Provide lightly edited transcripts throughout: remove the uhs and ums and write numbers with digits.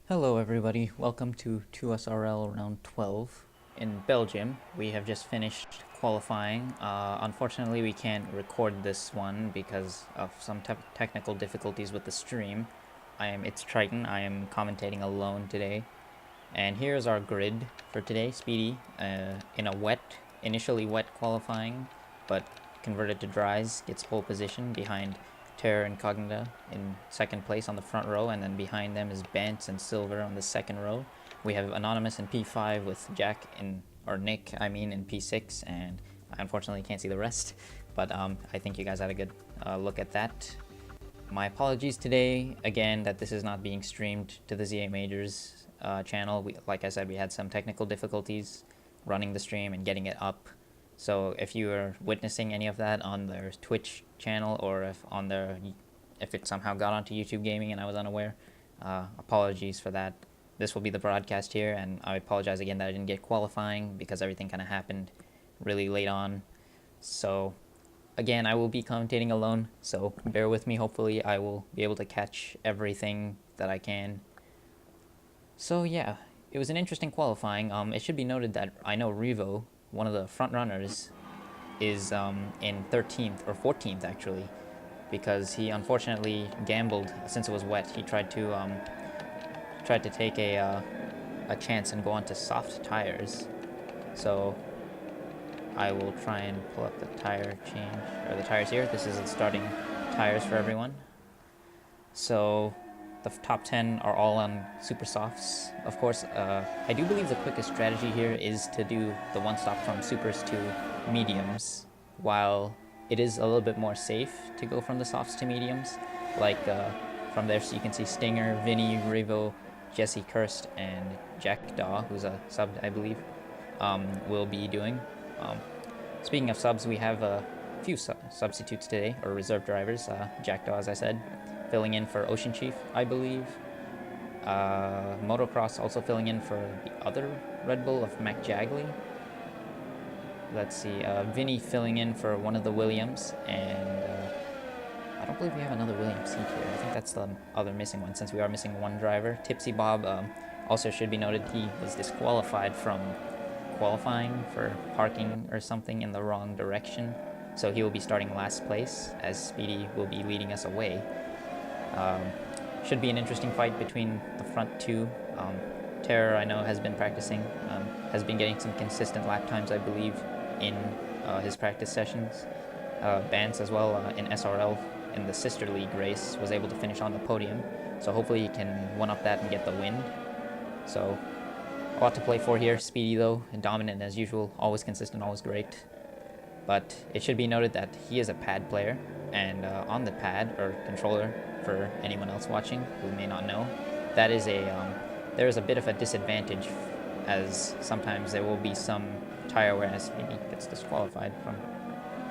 Hello everybody, welcome to 2SRL round 12 in Belgium. We have just finished qualifying. Unfortunately we can't record this one because of some technical difficulties with the stream. It's Triton, I am commentating alone today. And here's our grid for today. Speedy in a initially wet qualifying, but converted to dries, gets pole position behind Terror and Cognita in second place on the front row, and then behind them is Bance and Silver on the second row. We have Anonymous in P5 with Nick in P6, and I unfortunately can't see the rest, but I think you guys had a good look at that. My apologies today, again, that this is not being streamed to the ZA Majors channel. Like I said, we had some technical difficulties running the stream and getting it up. So if you are witnessing any of that on their Twitch channel, or if it somehow got onto YouTube Gaming and I was unaware, apologies for that. This will be the broadcast here, and I apologize again that I didn't get qualifying because everything kind of happened really late on. So again, I will be commentating alone, so bear with me. Hopefully I will be able to catch everything that I can. So yeah, it was an interesting qualifying. It should be noted that I know Revo, one of the front runners, is in 13th or 14th actually, because he unfortunately gambled since it was wet. He tried to take a chance and go onto soft tires. So I will try and pull up the tire change, or the tires here. This is the starting tires for everyone. So the top 10 are all on super softs. Of course, I do believe the quickest strategy here is to do the one stop from supers to mediums, while it is a little bit more safe to go from the softs to mediums. Like from there, so you can see Stinger, Vinny, Revo, Jesse Kirst, and Jackdaw, who's a sub, I believe, will be doing. Speaking of subs, we have a few substitutes today, or reserve drivers. Jackdaw, as I said, filling in for Ocean Chief, I believe. Motocross also filling in for the other Red Bull of Mac Jagley. Let's see, Vinny filling in for one of the Williams, and I don't believe we have another Williams seat here. I think that's the other missing one, since we are missing one driver. Tipsy Bob also should be noted, he was disqualified from qualifying for parking or something in the wrong direction, so he will be starting last place, as Speedy will be leading us away. Should be an interesting fight between the front two. Terror, I know, has been practicing, has been getting some consistent lap times, I believe, in his practice sessions. Bance as well, in SRL, in the sister league race, was able to finish on the podium, so hopefully he can one-up that and get the win. So a lot to play for here. Speedy, though, dominant as usual, always consistent, always great. But it should be noted that he is a pad player, and on the pad, or controller, for anyone else watching who may not know, that is there is a bit of a disadvantage, as sometimes there will be some tire wear as maybe gets disqualified from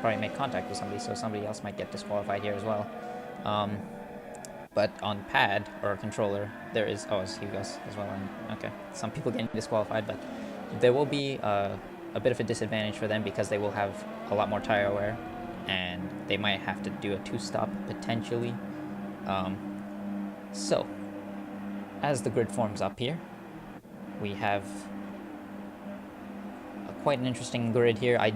probably make contact with somebody, so somebody else might get disqualified here as well. But on pad or controller, there is, oh, here goes as well, and okay, some people getting disqualified, but there will be a bit of a disadvantage for them because they will have a lot more tire wear, and they might have to do a two-stop potentially. So as the grid forms up here, we have quite an interesting grid here. I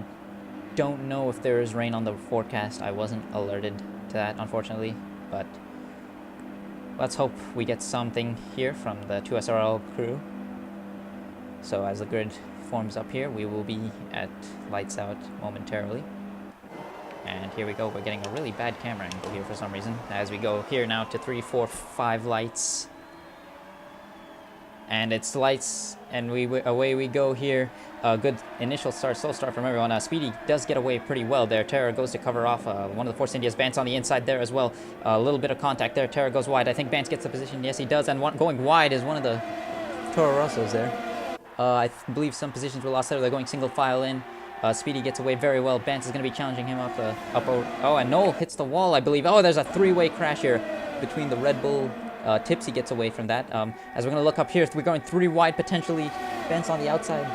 don't know if there is rain on the forecast. I wasn't alerted to that, unfortunately, but let's hope we get something here from the 2SRL crew. So as the grid forms up here, we will be at lights out momentarily. And here we go, we're getting a really bad camera angle here for some reason, as we go here now to 3, 4, 5 lights. And it's lights, and away we go here. Good initial start, slow start from everyone. Speedy does get away pretty well there. Terror goes to cover off one of the Force Indias. Bance on the inside there as well. A little bit of contact there. Terror goes wide. I think Bance gets the position. Yes, he does. And going wide is one of the Toro Rossos there. I believe some positions were lost there. They're going single file in. Speedy gets away very well. Bance is going to be challenging him up. Oh, and Noel hits the wall, I believe. Oh, there's a three-way crash here between the Red Bull. Tipsy gets away from that. As we're going to look up here, we're going 3 wide potentially. Bance on the outside.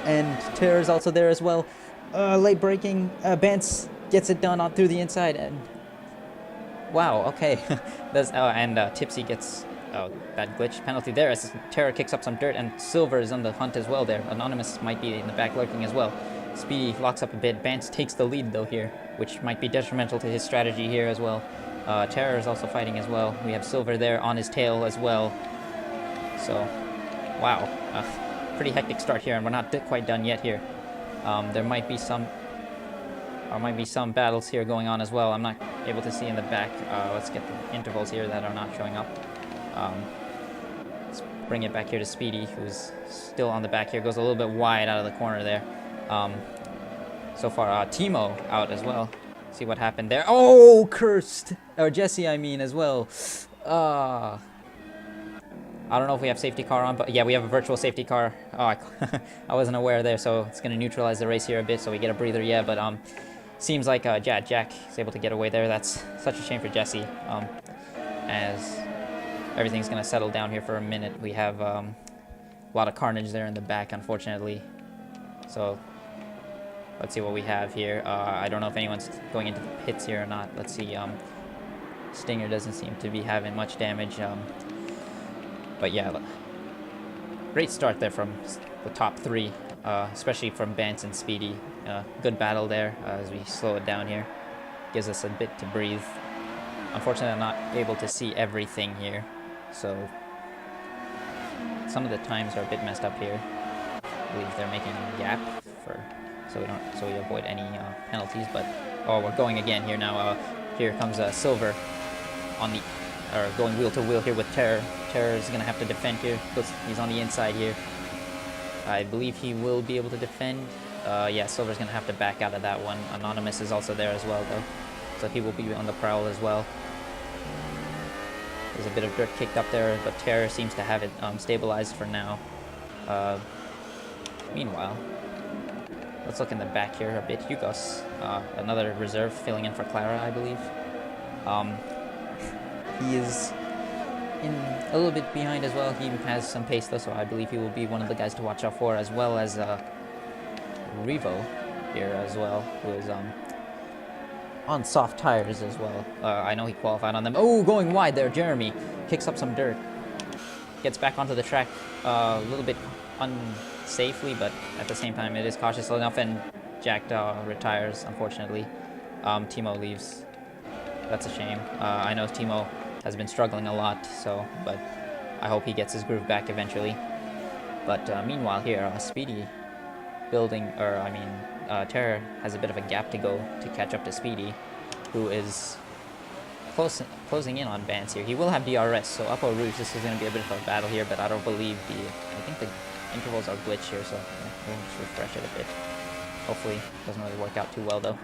And Terror's also there as well. Late braking. Bance gets it done on through the inside. And wow, okay. And Tipsy gets Oh, that glitch penalty there as Terra kicks up some dirt, and Silver is on the hunt as well there. Anonymous might be in the back lurking as well. Speedy locks up a bit. Bance takes the lead though here, which might be detrimental to his strategy here as well. Terror is also fighting as well. We have Silver there on his tail as well. So, wow, pretty hectic start here, and we're not quite done yet here. There might be some battles here going on as well. I'm not able to see in the back. Let's get the intervals here that are not showing up. Let's bring it back here to Speedy, who's still on the back here. Goes a little bit wide out of the corner there. So far, Timo out as well. See what happened there. Oh, cursed! Or Jesse, I mean, as well. I don't know if we have safety car on, but yeah, we have a virtual safety car. Oh, I wasn't aware there, so it's going to neutralize the race here a bit, so we get a breather, yeah, but seems like Jack is able to get away there. That's such a shame for Jesse, as everything's going to settle down here for a minute. We have a lot of carnage there in the back, unfortunately. So let's see what we have here. I don't know if anyone's going into the pits here or not. Let's see. Stinger doesn't seem to be having much damage. But yeah, great start there from the top three, especially from Bance and Speedy. Good battle there as we slow it down here. Gives us a bit to breathe. Unfortunately, I'm not able to see everything here, so some of the times are a bit messed up here. I believe they're making a gap so we avoid any penalties. But oh, we're going again here now. Here comes Silver on the going wheel to wheel here with Terror. Terror is gonna have to defend here because he's on the inside here. I believe he will be able to defend. Yeah, Silver's gonna have to back out of that one. Anonymous is also there as well though, so he will be on the prowl as well. There's a bit of dirt kicked up there, but Terror seems to have it stabilized for now. Meanwhile, let's look in the back here a bit. Hugos, another reserve filling in for Clara, I believe. He is in a little bit behind as well. He has some pace though, so I believe he will be one of the guys to watch out for, as well as Revo here as well, who is on soft tires as well. I know he qualified on them. Oh, going wide there. Jeremy kicks up some dirt. Gets back onto the track a little bit unsafely, but at the same time it is cautious enough, and Jack retires, unfortunately. Timo leaves. That's a shame. I know Timo has been struggling a lot, but I hope he gets his groove back eventually. But meanwhile here, Speedy Terror has a bit of a gap to go to catch up to Speedy, who is closing in on Bance here. He will have DRS, so up Eau Rouge, this is going to be a bit of a battle here, but I don't believe I think the intervals are glitched here, so yeah, we'll just refresh it a bit. Hopefully it doesn't really work out too well though.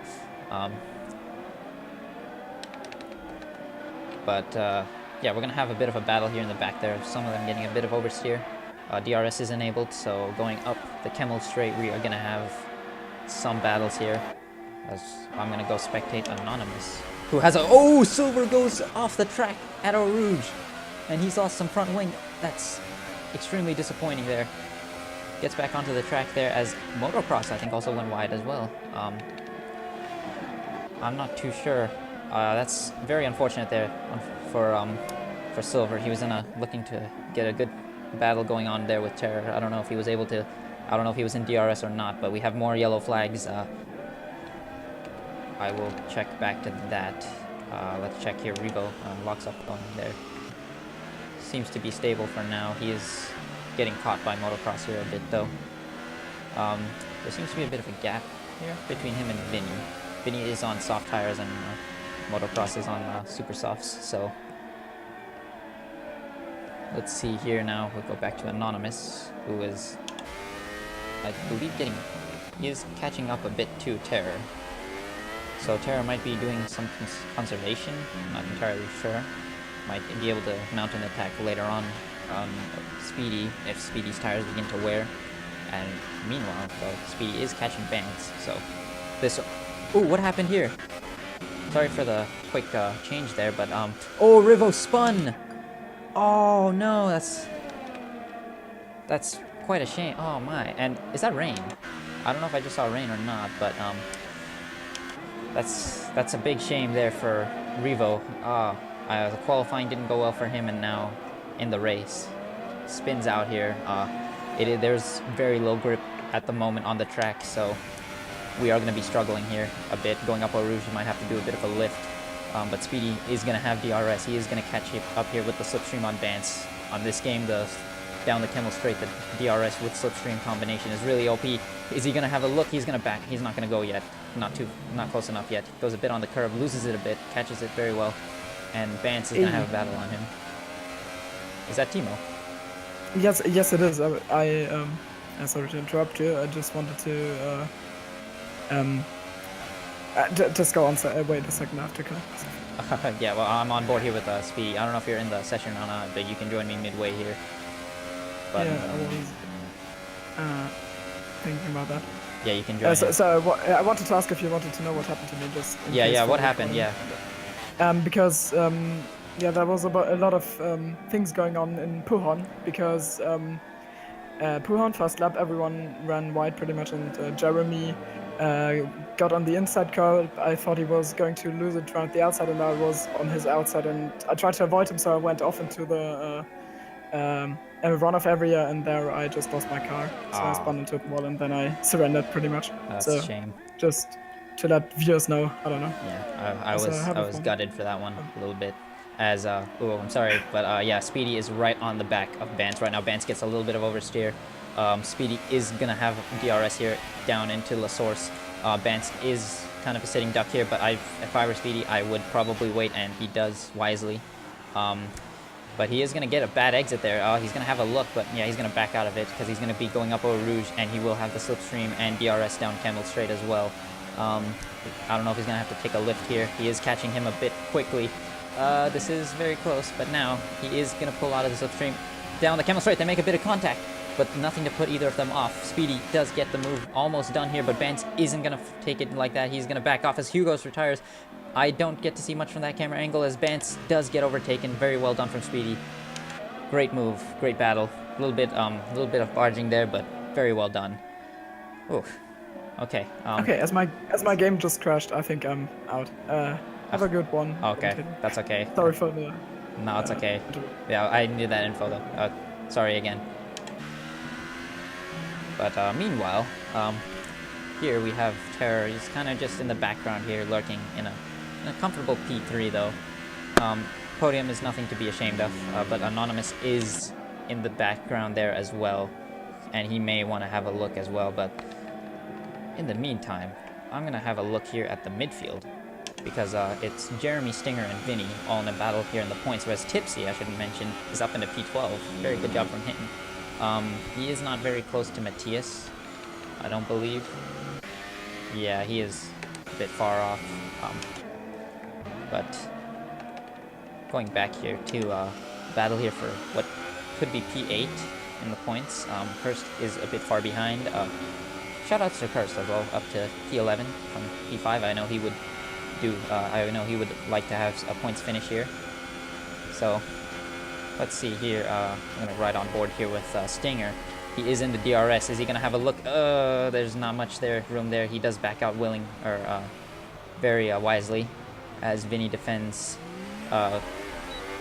Yeah, we're going to have a bit of a battle here in the back there. Some of them getting a bit of oversteer. DRS is enabled, so going up the Kemmel Straight, we are going to have some battles here. As I'm going to go spectate Anonymous, who has oh, Silver goes off the track at Eau Rouge, and he's lost some front wing. That's extremely disappointing there. Gets back onto the track there as Motocross, I think, also went wide as well. I'm not too sure. That's very unfortunate there for Silver. He was looking to get a good battle going on there with Terror. I don't know if he was able to. I don't know if he was in DRS or not, but we have more yellow flags. I will check back to that. Let's check here. Revo locks up on there. Seems to be stable for now. He is getting caught by Motocross here a bit though. There seems to be a bit of a gap here between him and Vinny. Vinny is on soft tires and Motocross is on super softs, so let's see here now. We'll go back to Anonymous, who is, I believe, he is catching up a bit to Terror. So Terror might be doing some conservation, I'm not entirely sure. Might be able to mount an attack later on Speedy, if Speedy's tires begin to wear. And meanwhile, though, Speedy is catching Bance, so this... Oh, what happened here? Sorry for the quick change there, but oh, Rivo spun! Oh no, that's quite a shame. Oh my, and is that rain? I don't know if I just saw rain or not, but that's a big shame there for Revo. The qualifying didn't go well for him, and now in the race. Spins out here. There's very low grip at the moment on the track, so we are going to be struggling here a bit. Going up Eau Rouge, you might have to do a bit of a lift. But Speedy is going to have DRS. He is going to catch it up here with the slipstream on Vance. On this game, down the Kemmel Straight, the DRS with slipstream combination is really OP. Is he going to have a look? He's going to back. He's not going to go yet. Not close enough yet. Goes a bit on the curve, loses it a bit, catches it very well. And Vance is going to have a battle on him. Is that Timo? Yes, it is. Sorry to interrupt you. I just wanted to just go on. Wait a second, I have to connect. Yeah, well, I'm on board here with Speedy. I don't know if you're in the session or not, but you can join me midway here. But, yeah, I was thinking about that. Yeah, you can join. I wanted to ask if you wanted to know what happened to me. Just what happened? Yeah. Because there was a lot of things going on in Puhon, because Puhon first lap everyone ran wide pretty much, and Jeremy got on the inside curl. I thought he was going to lose it around the outside, and I was on his outside, and I tried to avoid him, so I went off into the runoff area, and there I just lost my car. So I spun into the wall, and then I surrendered pretty much. That's a shame. Just to let viewers know, I don't know. Yeah, I was gutted for that one a little bit. As I'm sorry, but yeah, Speedy is right on the back of Vance right now. Vance gets a little bit of oversteer. Speedy is gonna have DRS here down into La Source. Vance is kind of a sitting duck here, but if I were Speedy, I would probably wait, and he does wisely. But he is gonna get a bad exit there. He's gonna have a look, but yeah, he's gonna back out of it because he's gonna be going up Eau Rouge, and he will have the slipstream and DRS down Kemmel Straight as well. I don't know if he's gonna have to take a lift here. He is catching him a bit quickly. This is very close, but now he is going to pull out of the slipstream. Down the Kemmel Straight, they make a bit of contact, but nothing to put either of them off. Speedy does get the move almost done here, but Vance isn't going to take it like that. He's going to back off as Hugos retires. I don't get to see much from that camera angle as Vance does get overtaken. Very well done from Speedy. Great move, great battle. A little bit of barging there, but very well done. Oof. Okay. Okay, as my game just crashed, I think I'm out. Have a good one. Okay, that's okay. Sorry for the... No, it's okay. Yeah, I knew that info though. Sorry again. But meanwhile, here we have Terror. He's kind of just in the background here, lurking in a comfortable P3 though. Podium is nothing to be ashamed of, but Anonymous is in the background there as well, and he may want to have a look as well. But in the meantime, I'm gonna have a look here at the midfield, because it's Jeremy, Stinger, and Vinny all in a battle here in the points, whereas Tipsy, I should mention, is up into P12. Very good job from him. He is not very close to Matthias, I don't believe. Yeah, he is a bit far off. But going back here to battle here for what could be P8 in the points. Hurst is a bit far behind. Shoutouts to Hurst as well, up to P11 from P5. I know he would like to have a points finish here. So let's see here. I'm gonna ride on board here with Stinger. He is in the DRS. Is he gonna have a look? There's not much room there. He does back out very wisely, as Vinny defends.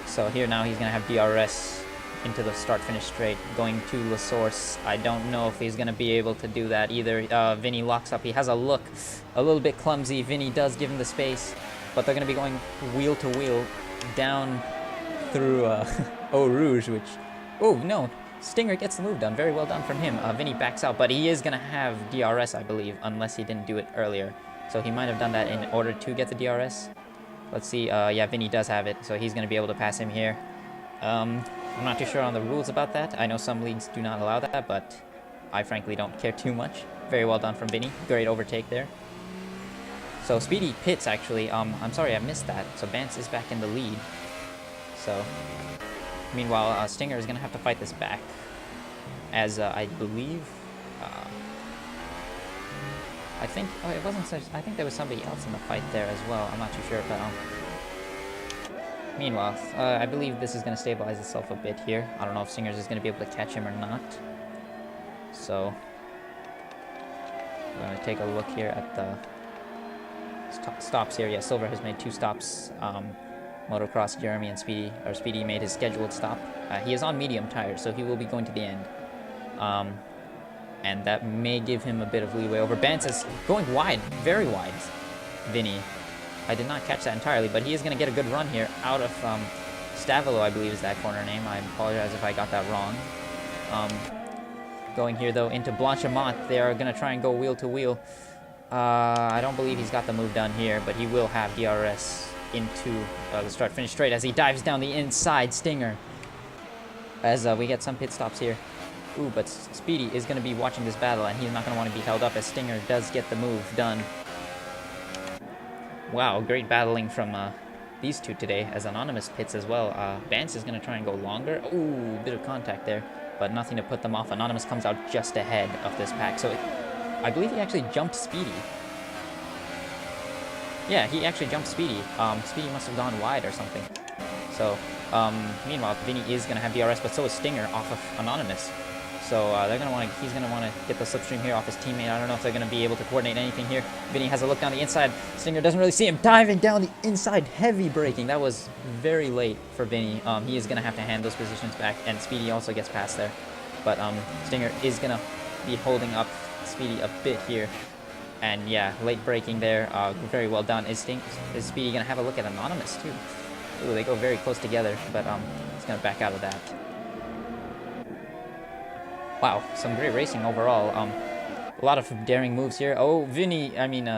So here now he's gonna have DRS into the start-finish straight, going to La Source. I don't know if he's gonna be able to do that either. Vinny locks up. He has a look, a little bit clumsy. Vinny does give him the space, but they're gonna be going wheel to wheel down through Eau Rouge, which, oh no, Stinger gets the move done. Very well done from him. Vinny backs out, but he is gonna have DRS, I believe, unless he didn't do it earlier. So he might have done that in order to get the DRS. Let's see. Yeah, Vinny does have it, so he's gonna be able to pass him here. I'm not too sure on the rules about that. I know some leagues do not allow that, but I frankly don't care too much. Very well done from Vinny. Great overtake there. So Speedy pits, actually. I'm sorry I missed that. So Vance is back in the lead. So meanwhile, Stinger is going to have to fight this back, as I believe... I think... Oh, it wasn't such... I think there was somebody else in the fight there as well. I'm not too sure, but... Meanwhile, I believe this is going to stabilize itself a bit here. I don't know if Singers is going to be able to catch him or not. So, I'm going to take a look here at the stops here. Yeah, Silver has made 2 stops. motocross, Jeremy and Speedy made his scheduled stop. He is on medium tires, so he will be going to the end. And that may give him a bit of leeway over. Bance is going wide, very wide. Vinny. I did not catch that entirely, but he is going to get a good run here out of Stavilo, I believe is that corner name. I apologize if I got that wrong. Going here, though, into Blanchimont. They are going to try and go wheel to wheel. I don't believe he's got the move done here, but he will have DRS into the start-finish straight as he dives down the inside. Stinger. As we get some pit stops here. Ooh, but Speedy is going to be watching this battle, and he's not going to want to be held up as Stinger does get the move done. Wow, great battling from these two today, as Anonymous pits as well. Vance is going to try and go longer. Ooh, bit of contact there, but nothing to put them off. Anonymous comes out just ahead of this pack, so I believe he actually jumped Speedy. Yeah, he actually jumped Speedy. Speedy must have gone wide or something. So, meanwhile, Vinny is going to have DRS, but so is Stinger off of Anonymous. So he's gonna want to get the slipstream here off his teammate. I don't know if they're gonna be able to coordinate anything here. Vinny has a look down the inside. Stinger doesn't really see him diving down the inside, heavy braking. That was very late for Vinny. He is gonna have to hand those positions back, and Speedy also gets past there. But Stinger is gonna be holding up Speedy a bit here. And yeah, late braking there, very well done. Is Speedy gonna have a look at Anonymous too? Ooh, they go very close together, but he's gonna back out of that. Wow, some great racing overall. A lot of daring moves here. Oh,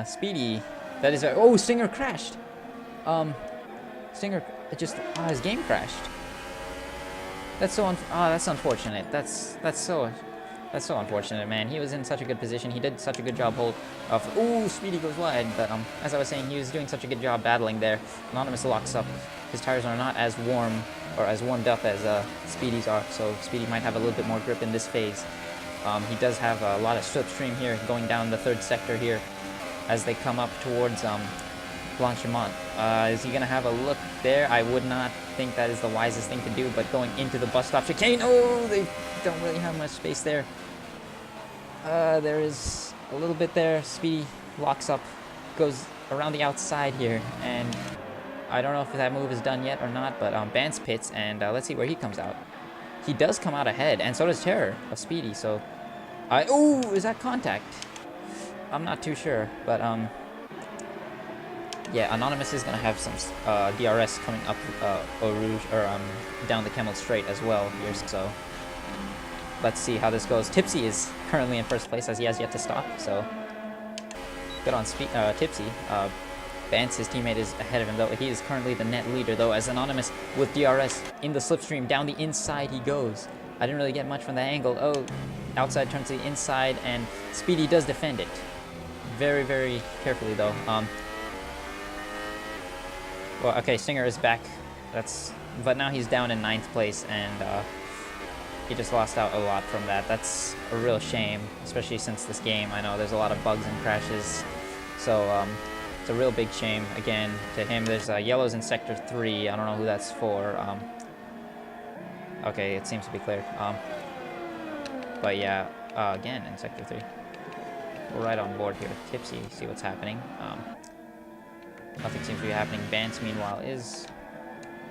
Speedy. That is. Oh, Stinger crashed. Stinger just. His game crashed. That's so. That's unfortunate. That's so unfortunate, man. He was in such a good position. He did such a good job ooh, Speedy goes wide. But as I was saying, he was doing such a good job battling there. Anonymous locks up. His tires are not as warm or as warmed up as Speedy's are, so Speedy might have a little bit more grip in this phase. He does have a lot of slipstream here going down the third sector here as they come up towards Blanchimont. Is he going to have a look there? I would not think that is the wisest thing to do, but going into the bus stop chicane, oh, they don't really have much space there. There is a little bit there. Speedy locks up, goes around the outside here, and I don't know if that move is done yet or not, but Bance pits, and let's see where he comes out. He does come out ahead, and so does Terror of Speedy, so... ooh, is that contact? I'm not too sure, but yeah, Anonymous is going to have some DRS coming up Eau Rouge, or down the Camel Straight as well here, so... Let's see how this goes. Tipsy is currently in first place, as he has yet to stop, so... Good on Tipsy. Vance, his teammate, is ahead of him, though. He is currently the net leader, though, as Anonymous with DRS in the slipstream. Down the inside he goes. I didn't really get much from that angle. Oh, outside turns to the inside, and Speedy does defend it. Very, very carefully, though. Well, okay, Stinger is back. But now he's down in 9th place, and he just lost out a lot from that. That's a real shame, especially since this game, I know there's a lot of bugs and crashes. So, it's a real big shame, again, to him. There's yellows in Sector 3. I don't know who that's for. Okay, it seems to be cleared. But yeah, again, in Sector 3. We're right on board here. Tipsy, see what's happening. Nothing seems to be happening. Vance, meanwhile, is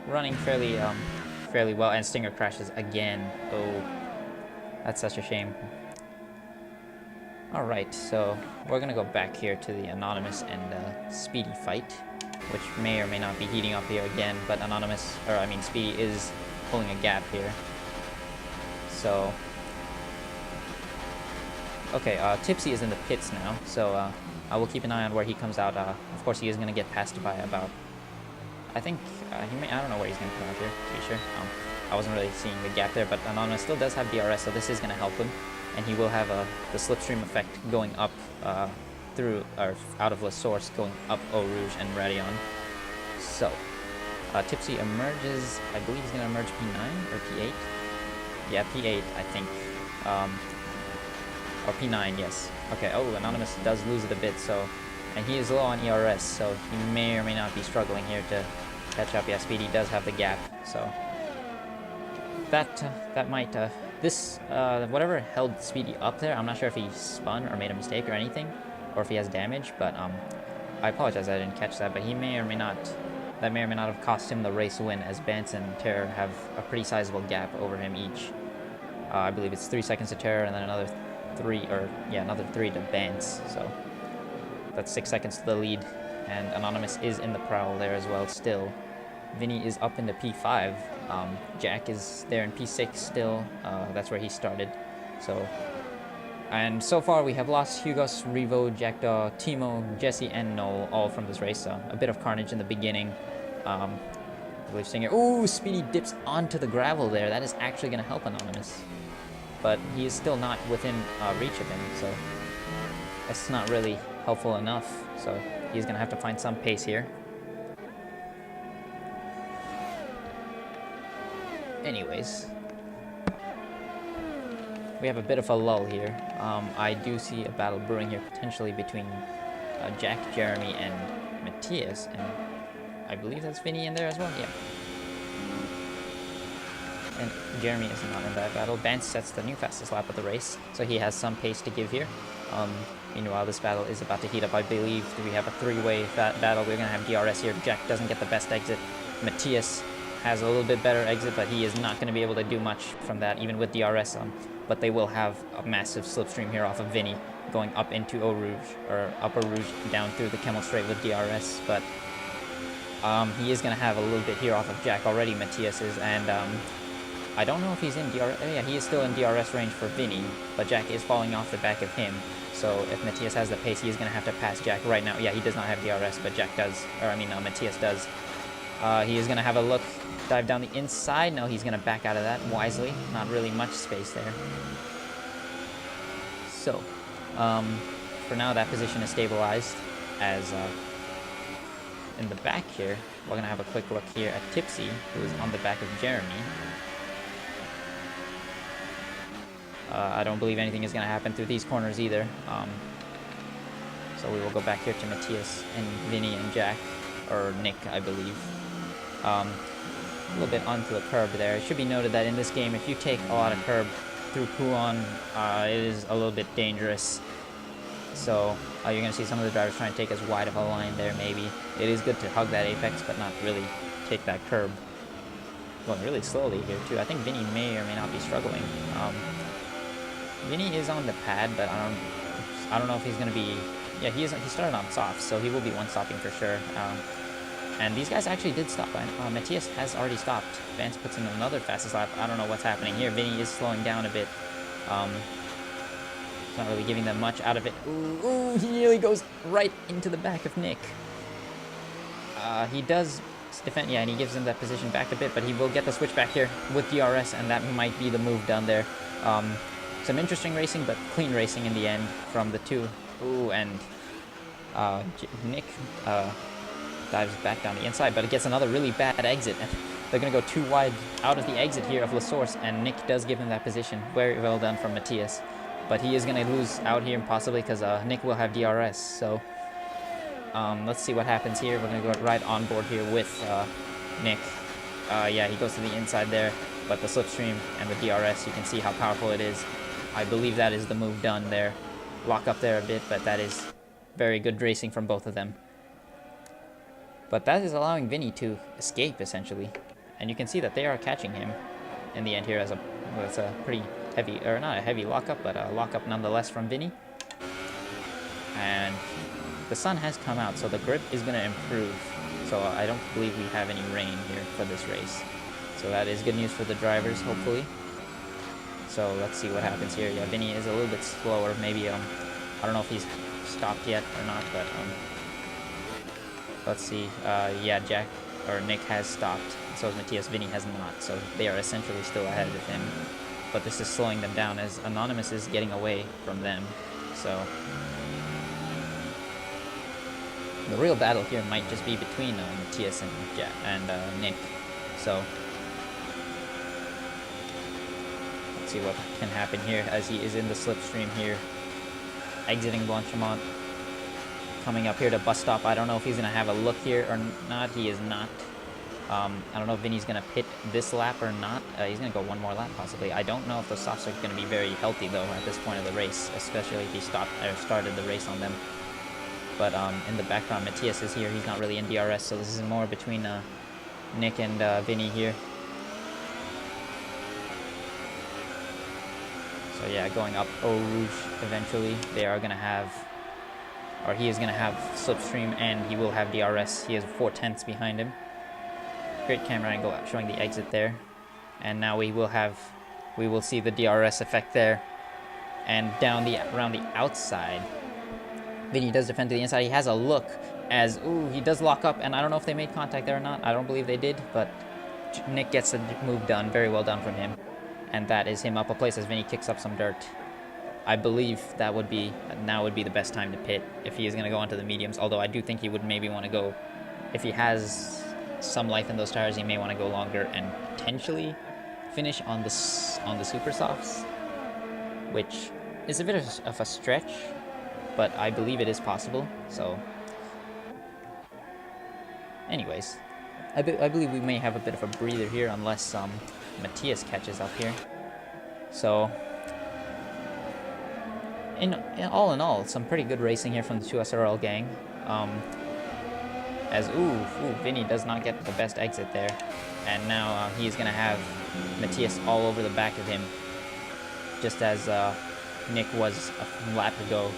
running fairly well, and Stinger crashes again. Oh, that's such a shame. Alright, so we're going to go back here to the Anonymous and Speedy fight, which may or may not be heating up here again, but Speedy is pulling a gap here. So, okay, Tipsy is in the pits now, so I will keep an eye on where he comes out. Of course, he is going to get passed by about, I think, I don't know where he's going to come out here, to be sure. I wasn't really seeing the gap there, but Anonymous still does have DRS, so this is going to help him. And he will have the slipstream effect going up out of La Source, going up Eau Rouge and Radion. So, Tipsy emerges, I believe he's going to emerge P9 or P8? Yeah, P8, I think. Or P9, yes. Okay, oh, Anonymous does lose it a bit, so... And he is low on ERS, so he may or may not be struggling here to catch up. Yeah, Speedy does have the gap, so... That might... whatever held Speedy up there, I'm not sure if he spun or made a mistake or anything, or if he has damage, but I apologize I didn't catch that, but he may or may not that may or may not have cost him the race win, as Bance and Terror have a pretty sizable gap over him each. I believe it's 3 seconds to Terror and then another 3 to Bance. So that's 6 seconds to the lead. And Anonymous is in the prowl there as well still. Vinny is up into P5. Jack is there in P6 still. That's where he started. And so far we have lost Hugos, Revo, Jackdaw, Timo, Jesse, and Noel all from this race. A bit of carnage in the beginning. I believe Singer. Ooh, Speedy dips onto the gravel there. That is actually going to help Anonymous. But he is still not within reach of him, so it's not really helpful enough. So he's going to have to find some pace here. Anyways, we have a bit of a lull here. I do see a battle brewing here potentially between Jack, Jeremy, and Matthias, and I believe that's Vinny in there as well. Yeah. And Jeremy is not in that battle. Bance sets the new fastest lap of the race, so he has some pace to give here. Meanwhile, this battle is about to heat up. I believe we have a three-way battle. We're going to have DRS here. Jack doesn't get the best exit. Matthias has a little bit better exit, but he is not going to be able to do much from that, even with DRS on. But they will have a massive slipstream here off of Vinny, going up into Eau Rouge, or Upper Rouge, down through the Kemmel Straight with DRS. But he is going to have a little bit here off of Jack already, Matthias is, and I don't know if he's in DRS. Oh, yeah, he is still in DRS range for Vinny, but Jack is falling off the back of him. So if Matthias has the pace, he is going to have to pass Jack right now. Yeah, he does not have DRS, but Jack does. Matthias does. He is going to have a look, dive down the inside. No, he's going to back out of that wisely. Not really much space there. So, for now, that position is stabilized. As in the back here, we're going to have a quick look here at Tipsy, who is on the back of Jeremy. I don't believe anything is going to happen through these corners either. So we will go back here to Matthias and Vinny and Jack, or Nick, I believe. A little bit onto the curb there. It should be noted that in this game, if you take a lot of curb through Pouhon, it is a little bit dangerous. So you're going to see some of the drivers trying to take as wide of a line there, maybe. It is good to hug that apex, but not really take that curb. Going really slowly here, too. I think Vinny may or may not be struggling. Vinny is on the pad, but I don't know if he's going to be... Yeah, he started on soft, so he will be one-stopping for sure. And these guys actually did stop. Matthias has already stopped. Vance puts in another fastest lap. I don't know what's happening here. Vinny is slowing down a bit. It's not really giving them much out of it. Ooh, he nearly goes right into the back of Nick. He does defend, yeah, and he gives him that position back a bit, but he will get the switch back here with DRS, and that might be the move done there. Some interesting racing, but clean racing in the end from the two. Ooh, and Nick dives back down the inside, but it gets another really bad exit. And they're going to go too wide out of the exit here of La Source, and Nick does give him that position. Very well done from Matthias. But he is going to lose out here possibly because Nick will have DRS. So let's see what happens here. We're going to go right on board here with Nick. Yeah, he goes to the inside there, but the slipstream and the DRS, you can see how powerful it is. I believe that is the move done there. Lock up there a bit, but that is very good racing from both of them. But that is allowing Vinny to escape, essentially. And you can see that they are catching him in the end here as it's a pretty heavy, or not a heavy lockup, but a lockup nonetheless from Vinny. And the sun has come out, so the grip is going to improve. So I don't believe we have any rain here for this race. So that is good news for the drivers, hopefully. So let's see what happens here. Yeah, Vinny is a little bit slower. Maybe, I don't know if he's stopped yet or not, but let's see. Yeah, Jack, or Nick has stopped. So is Matthias. Vinny has not. So they are essentially still ahead of him. But this is slowing them down as Anonymous is getting away from them. So the real battle here might just be between Matthias and Jack and Nick. So let's see what can happen here as he is in the slipstream here, exiting Blanchimont, coming up here to bus stop. I don't know if he's going to have a look here or not. He is not. I don't know if Vinny's going to pit this lap or not. He's going to go one more lap possibly. I don't know if the softs are going to be very healthy though at this point of the race, especially if he stopped or started the race on them. But in the background, Matthias is here. He's not really in DRS, so this is more between Nick and Vinny here. So yeah, going up Eau Rouge eventually. They are going to have, or he is going to have slipstream, and he will have DRS. He has 4/10 behind him. Great camera angle showing the exit there. And now we will see the DRS effect there. And around the outside, Vinny does defend to the inside. He has a look as, ooh, he does lock up, and I don't know if they made contact there or not. I don't believe they did, but Nick gets the move done. Very well done from him. And that is him up a place as Vinny kicks up some dirt. I believe now would be the best time to pit if he is going to go onto the mediums, although I do think he would maybe want to go, if he has some life in those tires, he may want to go longer and potentially finish on the super softs, which is a bit of a stretch, but I believe it is possible. So anyways, I believe we may have a bit of a breather here unless Matthias catches up here. So in all, some pretty good racing here from the 2SRL gang. As Vinny does not get the best exit there, and now he's gonna have Matthias all over the back of him, just as Nick was a lap ago.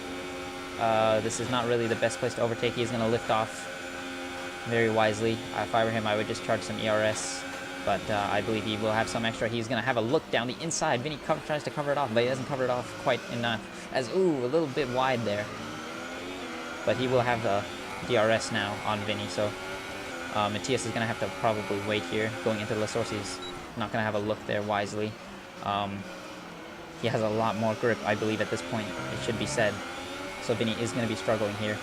This is not really the best place to overtake. He's gonna lift off very wisely. If I were him, I would just charge some ERS, but I believe he will have some extra. He's gonna have a look down the inside. Vinny tries to cover it off, but he doesn't cover it off quite enough. As a little bit wide there, but he will have the DRS now on Vinny, so Matthias is going to have to probably wait here. Going into the Source, he's not going to have a look there wisely. He has a lot more grip, I believe, at this point, it should be said. So Vinny is going to be struggling here.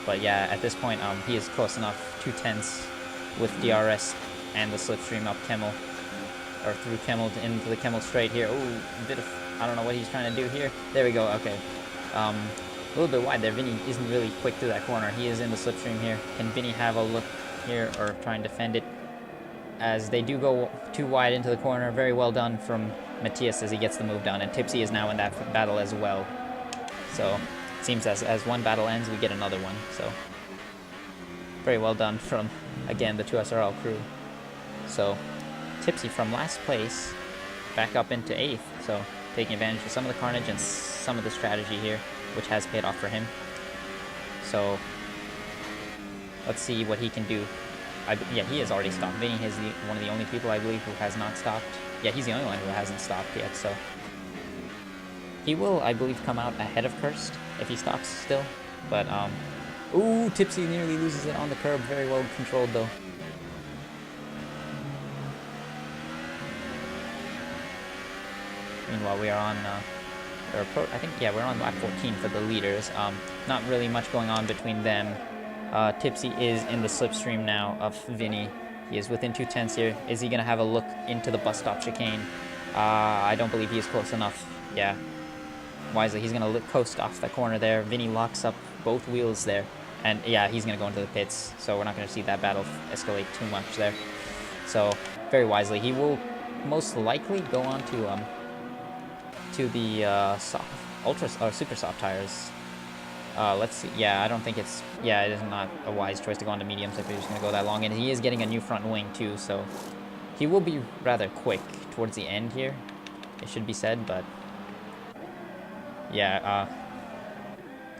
But yeah, at this point, he is close enough, 2/10 with DRS and the slipstream up Kemmel, or through Kemmel into the Kemmel straight here. Ooh, a bit of, I don't know what he's trying to do here. There we go, okay. A little bit wide there. Vinny isn't really quick through that corner. He is in the slipstream here. Can Vinny have a look here or try and defend it? As they do go too wide into the corner. Very well done from Matthias as he gets the move done. And Tipsy is now in that battle as well. So it seems as one battle ends, we get another one. So very well done from, again, the 2SRL crew. So Tipsy from last place back up into 8th. So taking advantage of some of the carnage and some of the strategy here, which has paid off for him. So let's see what he can do. Yeah, he has already stopped. Vinny is one of the only people, I believe, who has not stopped. Yeah, he's the only one who hasn't stopped yet, so he will, I believe, come out ahead of Kirst if he stops still. But ooh, Tipsy nearly loses it on the curb. Very well controlled though. Meanwhile, we are on I think, yeah, we're on lap 14 for the leaders. Not really much going on between them. Tipsy is in the slipstream now of Vinny. He is within 2/10 here. Is he going to have a look into the bus stop chicane? I don't believe he is close enough. Yeah, wisely, he's going to coast off the corner there. Vinny locks up both wheels there. And yeah, he's going to go into the pits. So we're not going to see that battle escalate too much there. So very wisely, he will most likely go on to the super soft tires. Let's see. Yeah, I don't think it is not a wise choice to go on to mediums if he's just going to go that long. And he is getting a new front wing too, so he will be rather quick towards the end here, it should be said. But yeah,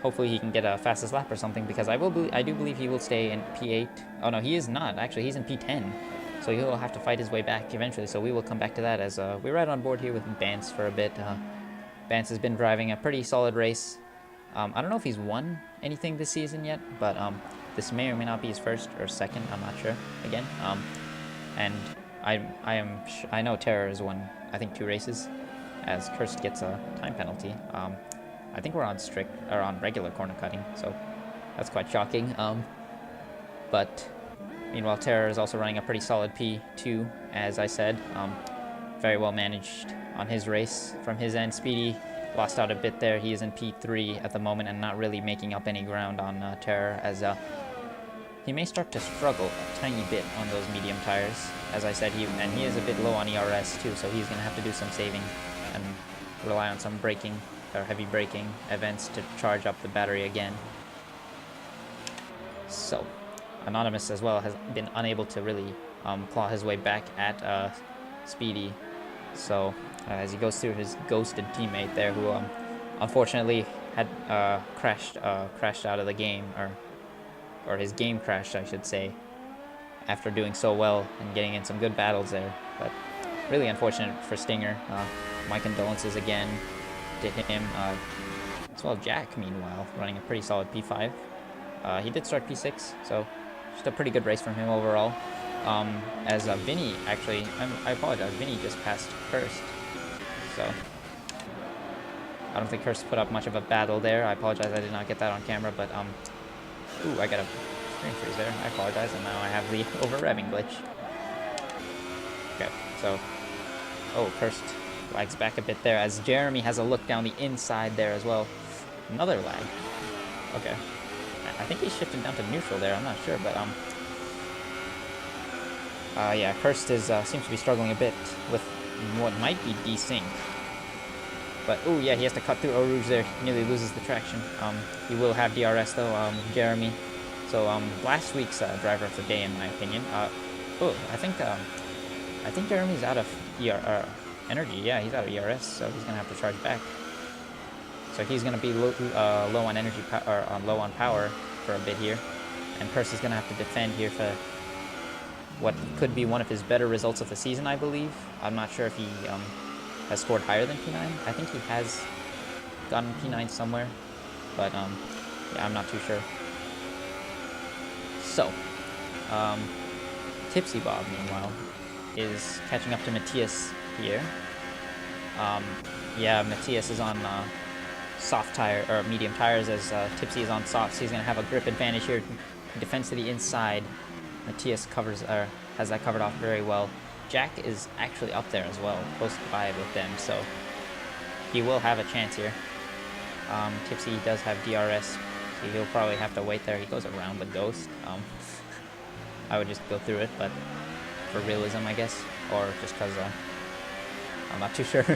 hopefully he can get a fastest lap or something, because I do believe he will stay in P8. Oh no, he is not. Actually, he's in P10. So he will have to fight his way back eventually, so we will come back to that as we're right on board here with Bance for a bit. Bance has been driving a pretty solid race. I don't know if he's won anything this season yet, but this may or may not be his first or second, I'm not sure, again. And I know Terror has won, I think, 2 races, as Kirst gets a time penalty. I think we're on regular corner cutting, so that's quite shocking. But meanwhile, Terror is also running a pretty solid P2, as I said. Very well managed on his race from his end. Speedy lost out a bit there. He is in P3 at the moment and not really making up any ground on Terror, as he may start to struggle a tiny bit on those medium tires. As I said, he is a bit low on ERS too, so he's going to have to do some saving and rely on some braking or heavy braking events to charge up the battery again. So, Anonymous as well has been unable to really claw his way back at Speedy. So, as he goes through his ghosted teammate there, who unfortunately had crashed out of the game, or his game crashed, I should say, after doing so well and getting in some good battles there. But really unfortunate for Stinger. My condolences again to him. As well, Jack, meanwhile, running a pretty solid P5. He did start P6, so just a pretty good race from him overall. As Vinny, actually, I apologize, Vinny just passed Kirst. So I don't think Kirst put up much of a battle there. I apologize, I did not get that on camera, but ooh, I got a screen freeze there. I apologize, and now I have the over-revving glitch. Okay, so, oh, Kirst lags back a bit there, as Jeremy has a look down the inside there as well. Another lag. Okay. I think he's shifted down to neutral there, I'm not sure, but, yeah, Kirst is, seems to be struggling a bit with what might be desync. But, oh yeah, he has to cut through Eau Rouge there. He nearly loses the traction. He will have DRS though, Jeremy. So, last week's driver of the day, in my opinion. Oh, I think Jeremy's out of energy. Yeah, he's out of ERS, so he's gonna have to charge back. So he's gonna be low on energy, or low on power for a bit here, and Kirst is gonna have to defend here for what could be one of his better results of the season, I believe. I'm not sure if he has scored higher than P9. I think he has gotten P9 somewhere, but yeah, I'm not too sure. So, Tipsy Bob, meanwhile, is catching up to Matthias here. Yeah, Matthias is on soft tire, or medium tires, as Tipsy is on soft, so he's going to have a grip advantage here. Defense to the inside. Matthias has that covered off very well. Jack is actually up there as well, close by with them, so he will have a chance here. Tipsy does have DRS, so he'll probably have to wait there. He goes around the ghost. I would just go through it, but for realism, I guess, or just because I'm not too sure.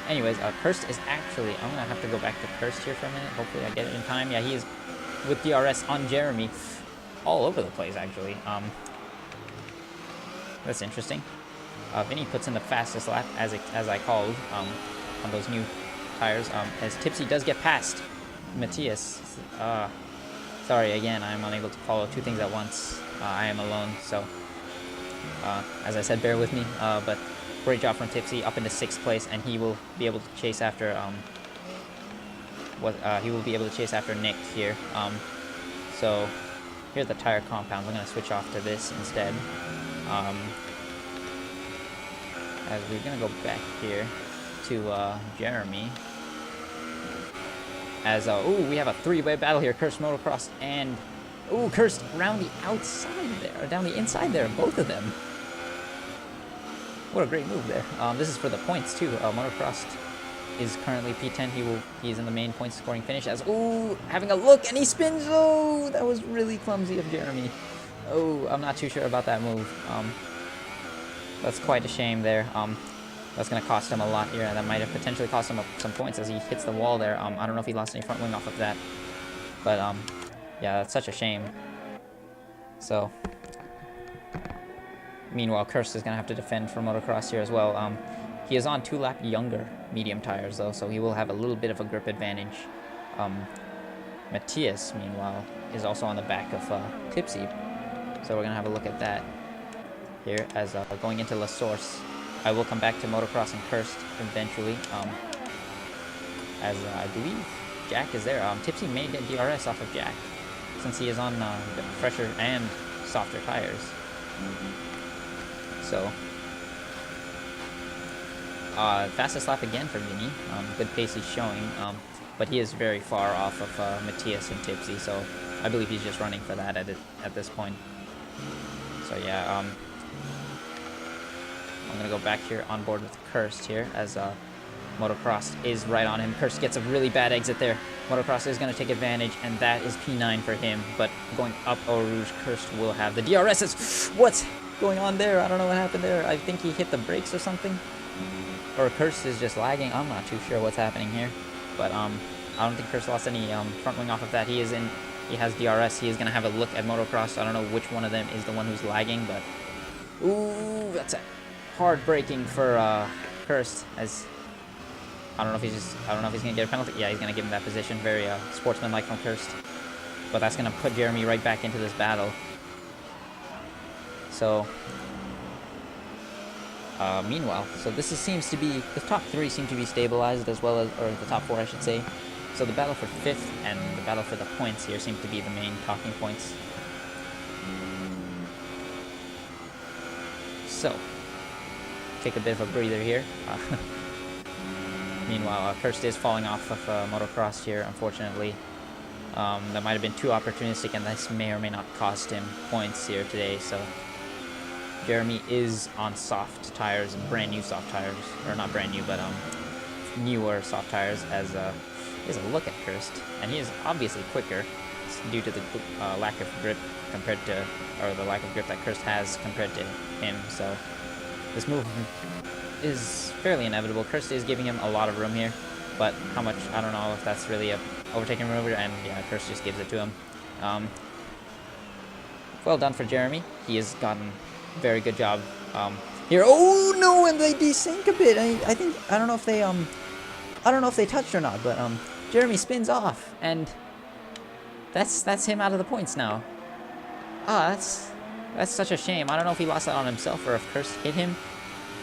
Anyways, Kirst is actually, I'm gonna have to go back to Kirst here for a minute. Hopefully I get it in time. Yeah, he is with DRS on Jeremy, all over the place actually. That's interesting. Vinny puts in the fastest lap, as I called, on those new tires, as Tipsy does get past Matthias. Sorry, again, I am unable to follow two things at once. I am alone, so as I said, bear with me. But great job from Tipsy, up into 6th place, and he will be able to chase after Nick here. So here are the tire compounds. I'm going to switch off to this instead. As we're going to go back here to Jeremy. As, ooh, we have a 3-way battle here. Kirst Motocross and, ooh, Kirst around the outside there, or down the inside there, both of them. What a great move there. This is for the points too. Motocross is currently P10. He's in the main point scoring finish, as, ooh, having a look, and he spins. Oh, that was really clumsy of Jeremy. Oh, I'm not too sure about that move. That's quite a shame there. That's going to cost him a lot here, and that might have potentially cost him some points as he hits the wall there. I don't know if he lost any front wing off of that, but yeah, that's such a shame. So, meanwhile, Kirst is going to have to defend for Motocross here as well. He is on 2-lap younger medium tires, though, so he will have a little bit of a grip advantage. Matthias, meanwhile, is also on the back of Tipsy, so we're going to have a look at that here as going into La Source. I will come back to Motocross and Kirst eventually, as I believe Jack is there. Tipsy may get DRS off of Jack, since he is on fresher and softer tires. So, fastest lap again for Vinny. Good pace he's showing, but he is very far off of Matthias and Tipsy, so I believe he's just running for that at this point. So yeah, I'm going to go back here on board with Kirst here, as Motocross is right on him. Kirst gets a really bad exit there. Motocross is going to take advantage, and that is P9 for him. But going up Eau Rouge, Kirst will have the DRSs. What's going on there? I don't know what happened there. I think he hit the brakes or something. Or Kirst is just lagging. I'm not too sure what's happening here. but I don't think Curse lost any front wing off of that. He has DRS. He is gonna have a look at motocross. I don't know which one of them is the one who's lagging, but ooh, that's a hard braking for Curse. As I don't know if he's gonna get a penalty. Yeah, he's gonna give him that position. Very sportsmanlike from Curse. But that's gonna put Jeremy right back into this battle. So, meanwhile, so this seems to be, the top 3 seem to be stabilized as well as, or the top 4 I should say. So the battle for 5th and the battle for the points here seem to be the main talking points. So, take a bit of a breather here. Meanwhile, Kirst is falling off of motocross here, unfortunately. That might have been too opportunistic, and this may or may not cost him points here today. So Jeremy is on soft tires, brand new soft tires, or not brand new, but newer soft tires. As here's a look at Kirst, and he is obviously quicker due to the lack of grip compared to, or the lack of grip that Kirst has compared to him. So this move is fairly inevitable. Kirst is giving him a lot of room here, but how much, I don't know if that's really a overtaking maneuver, and yeah, Kirst just gives it to him. Well done for Jeremy. He has gotten a very good job here. Oh no, and they desync a bit. I don't know if they touched or not, but Jeremy spins off, and that's him out of the points now. That's such a shame. I don't know if he lost that on himself or if Kirst hit him.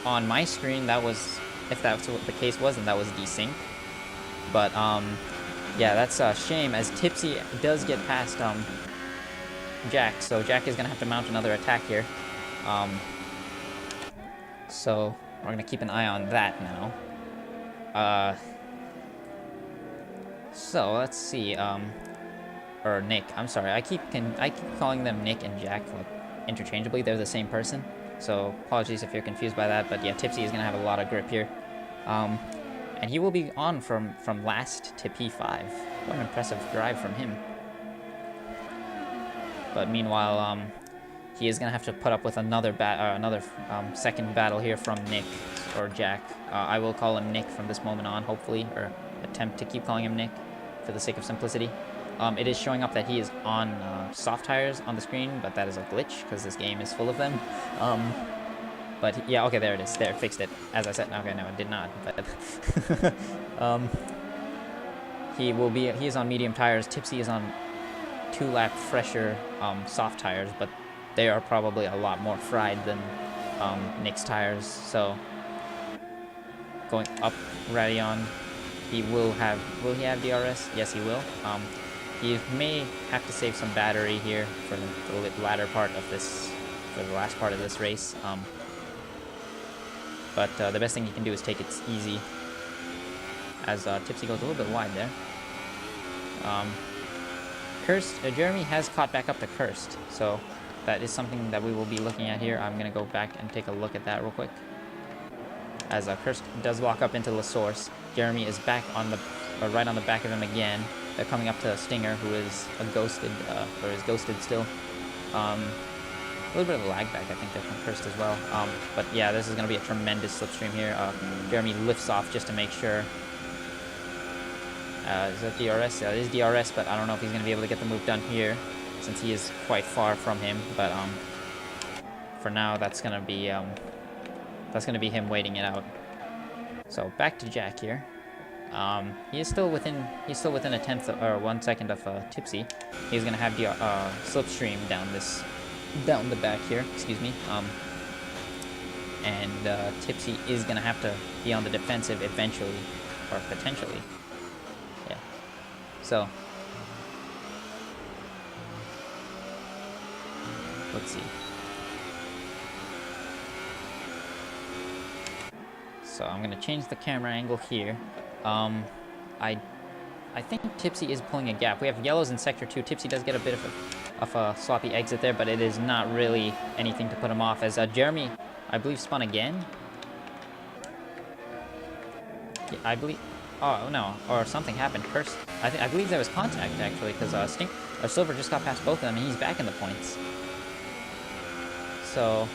On my screen, that was, if that's what the case was, then that was desync. But yeah, that's a shame, as Tipsy does get past Jack, so Jack is gonna have to mount another attack here. So we're gonna keep an eye on that now. So let's see. Or Nick. I'm sorry. I keep calling them Nick and Jack like interchangeably. They're the same person. So apologies if you're confused by that. But yeah, Tipsy is gonna have a lot of grip here. And he will be on from last to P5. What an impressive drive from him. But meanwhile, he is gonna have to put up with another second battle here from Nick or Jack. I will call him Nick from this moment on, hopefully, or attempt to keep calling him Nick for the sake of simplicity. It is showing up that he is on soft tires on the screen, but that is a glitch because this game is full of them. But yeah, okay, there it is. There, fixed it. As I said, okay, no, it did not. But he is on medium tires. Tipsy is on 2-lap fresher soft tires, but they are probably a lot more fried than Nick's tires. So going up Radion, will he have DRS? Yes, he will. He may have to save some battery here for the latter part of this, for the last part of this race. But the best thing he can do is take it easy, as Tipsy goes a little bit wide there. Jeremy has caught back up to Kirst, so that is something that we will be looking at here. I'm going to go back and take a look at that real quick. As Kirst does lock up into La Source, Jeremy is back on the, right on the back of him again. They're coming up to Stinger, who is a ghosted, or is ghosted still. A little bit of a lag back, I think, there from Kirst as well. But yeah, this is going to be a tremendous slipstream here. Jeremy lifts off just to make sure. Is that DRS? Yeah, it is DRS, but I don't know if he's going to be able to get the move done here, since he is quite far from him. But for now, that's going to be him waiting it out. So back to Jack here. He's still within a tenth or 1 second of Tipsy. He's going to have the slipstream down the back here. Excuse me. And Tipsy is going to have to be on the defensive eventually, or potentially. Yeah. So let's see. So I'm gonna change the camera angle here. I think Tipsy is pulling a gap. We have yellows in sector 2. Tipsy does get a bit of a sloppy exit there, but it is not really anything to put him off, as Jeremy, I believe, spun again. Yeah, I believe. Oh no, or something happened. First, I believe there was contact actually, because Silver just got past both of them, and he's back in the points. So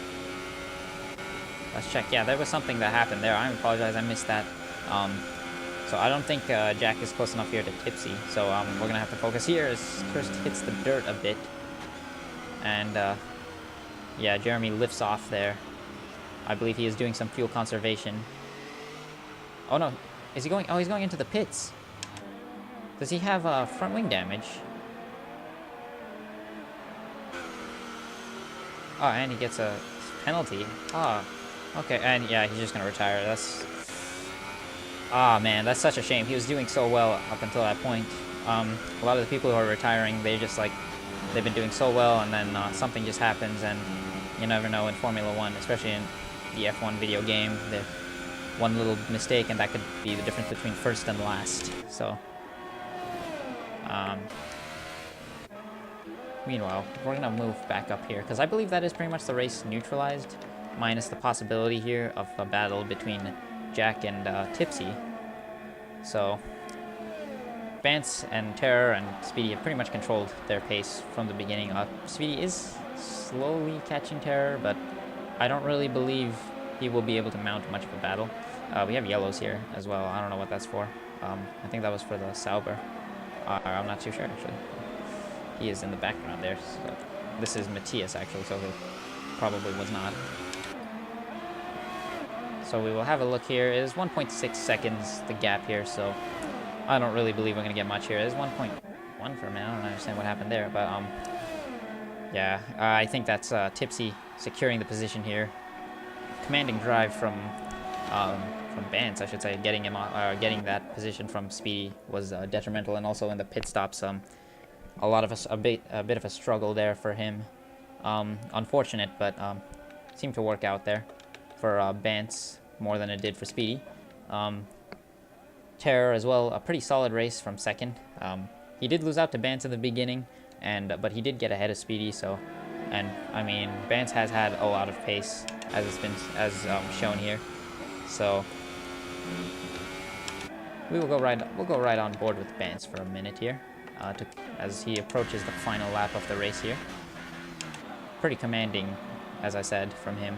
let's check. Yeah, there was something that happened there. I apologize, I missed that. So I don't think Jack is close enough here to Tipsy. So we're going to have to focus here as Kirst hits the dirt a bit. And yeah, Jeremy lifts off there. I believe he is doing some fuel conservation. Oh no, is he going? Oh, he's going into the pits. Does he have front wing damage? Oh, and he gets a penalty. Ah, okay, and yeah, he's just gonna retire. That's... Ah, man, that's such a shame. He was doing so well up until that point. A lot of the people who are retiring, they just like, they've been doing so well, and then something just happens, and you never know in Formula 1, especially in the F1 video game. The one little mistake, and that could be the difference between first and last. So, meanwhile, we're gonna move back up here, because I believe that is pretty much the race neutralized, minus the possibility here of a battle between Jack and Tipsy. So, Vance and Terror and Speedy have pretty much controlled their pace from the beginning. Speedy is slowly catching Terror, but I don't really believe he will be able to mount much of a battle. We have yellows here as well. I don't know what that's for. I think that was for the Sauber. I'm not too sure, actually. He is in the background there. So this is Matthias, actually, so he probably was not. So we will have a look here. It is 1.6 seconds, the gap here, so I don't really believe we're going to get much here. It is 1.1 for a minute. I don't understand what happened there, but yeah, I think that's Tipsy securing the position here. Commanding drive from Vance, I should say. Getting him getting that position from Speedy was detrimental, and also in the pit stops, a bit of a struggle there for him. Unfortunate, but seemed to work out there for Vance more than it did for Speedy. Terror as well, a pretty solid race from second. He did lose out to Vance in the beginning, but he did get ahead of Speedy. So, and I mean, Vance has had a lot of pace as it's been shown here. So we'll go right on board with Vance for a minute here, as he approaches the final lap of the race here. Pretty commanding, as I said, from him.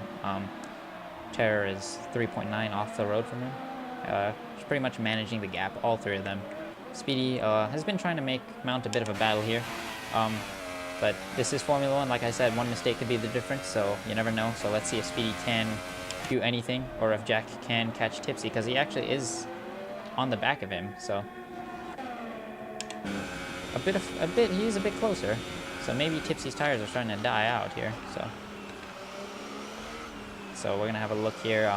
Terror is 3.9 off the road from him. He's pretty much managing the gap, all three of them. Speedy has been trying to mount a bit of a battle here. But this is Formula 1, like I said, one mistake could be the difference, so you never know. So let's see if Speedy can do anything, or if Jack can catch Tipsy, because he actually is on the back of him, so he is a bit closer. So maybe Tipsy's tires are starting to die out here, so we're gonna have a look here.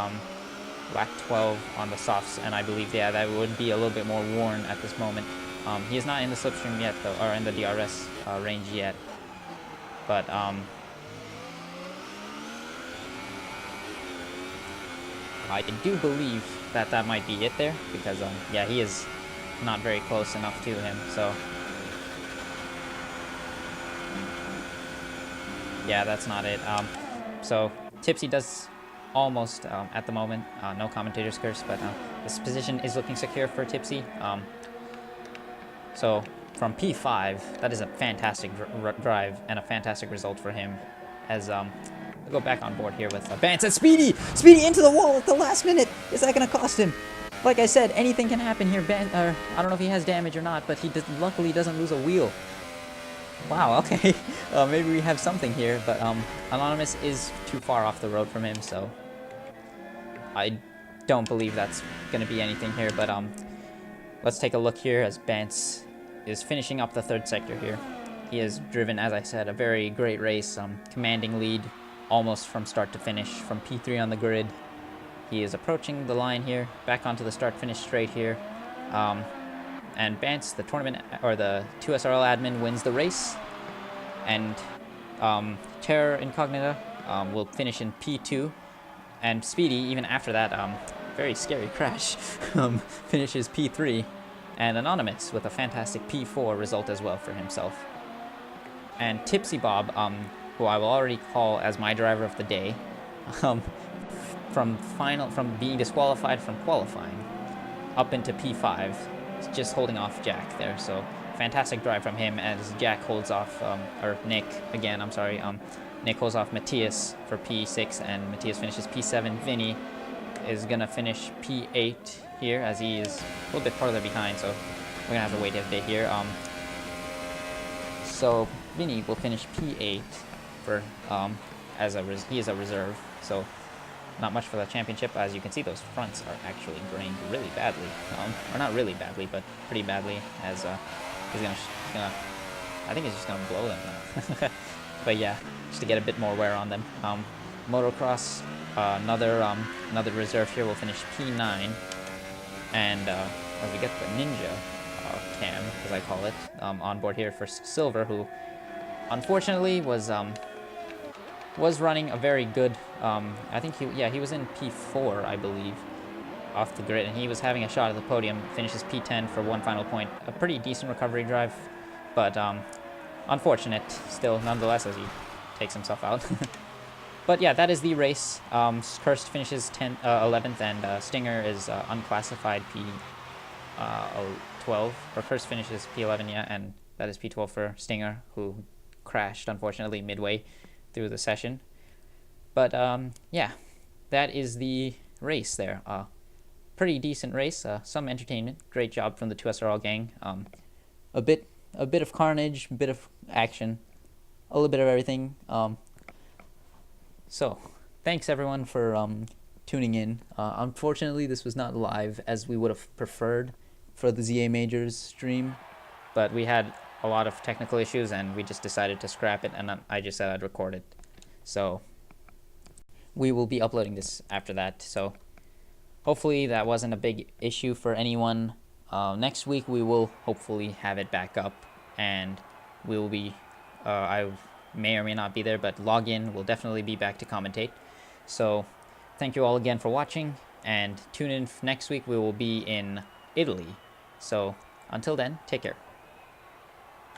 Lap 12 on the softs, and I believe, yeah, that would be a little bit more worn at this moment. He is not in the slipstream yet, though, or in the DRS range yet. But I do believe that might be it there, because yeah, he is not very close enough to him. So yeah, that's not it. So Tipsy does almost at the moment. No commentator's curse, but this position is looking secure for Tipsy. So from P5, that is a fantastic drive and a fantastic result for him. As we'll go back on board here with Vance and Speedy into the wall at the last minute. Is that going to cost him? Like I said, anything can happen here. I don't know if he has damage or not, but he luckily doesn't lose a wheel. Wow, okay. Maybe we have something here, but Anonymous is too far off the road from him, so I don't believe that's going to be anything here. But let's take a look here as Vance is finishing up the third sector here. He has driven, as I said, a very great race, commanding lead almost from start to finish, from P3 on the grid. He is approaching the line here, back onto the start-finish straight here. And Vance, the tournament, or the 2SRL admin, wins the race. And Terror Incognita will finish in P2. And Speedy, even after that very scary crash, finishes P3. And Anonymous with a fantastic P4 result as well for himself. And Tipsy Bob, who I will already call as my driver of the day, from being disqualified from qualifying up into P5, just holding off Jack there. So fantastic drive from him as Jack holds off, or Nick again, I'm sorry, Nick holds off Matthias for P6, and Matthias finishes P7. Vinny is gonna finish P8 here, as he is a little bit farther behind, so we're gonna have to wait a bit here. So Vinny will finish P8 for he is a reserve, so not much for the championship. As you can see, those fronts are actually grained really badly, or not really badly, but pretty badly. As he's gonna, I think he's just gonna blow them now. But yeah, just to get a bit more wear on them. Motocross, another reserve here will finish P9, and as we get the Ninja cam, as I call it, on board here for Silver, who unfortunately was running a very good, I think he was in P4, I believe, off the grid, and he was having a shot at the podium, finishes P10 for one final point. A pretty decent recovery drive, but unfortunate still, nonetheless, as he takes himself out. But yeah, that is the race. Kirst finishes 11th, and Stinger is unclassified P12, or Kirst finishes P11, yeah, and that is P12 for Stinger, who crashed, unfortunately, midway through the session. But yeah, that is the race there. Pretty decent race, some entertainment. Great job from the 2SRL gang. A bit of carnage, a bit of action, a little bit of everything. So thanks everyone for tuning in. Unfortunately, this was not live as we would have preferred for the ZA Majors stream, but we had a lot of technical issues and we just decided to scrap it, and I just said I'd record it. So we will be uploading this after that. So hopefully that wasn't a big issue for anyone. Next week we will hopefully have it back up, and we will be, I may or may not be there, but login will definitely be back to commentate. So thank you all again for watching, and tune in next week. We will be in Italy. So until then, take care.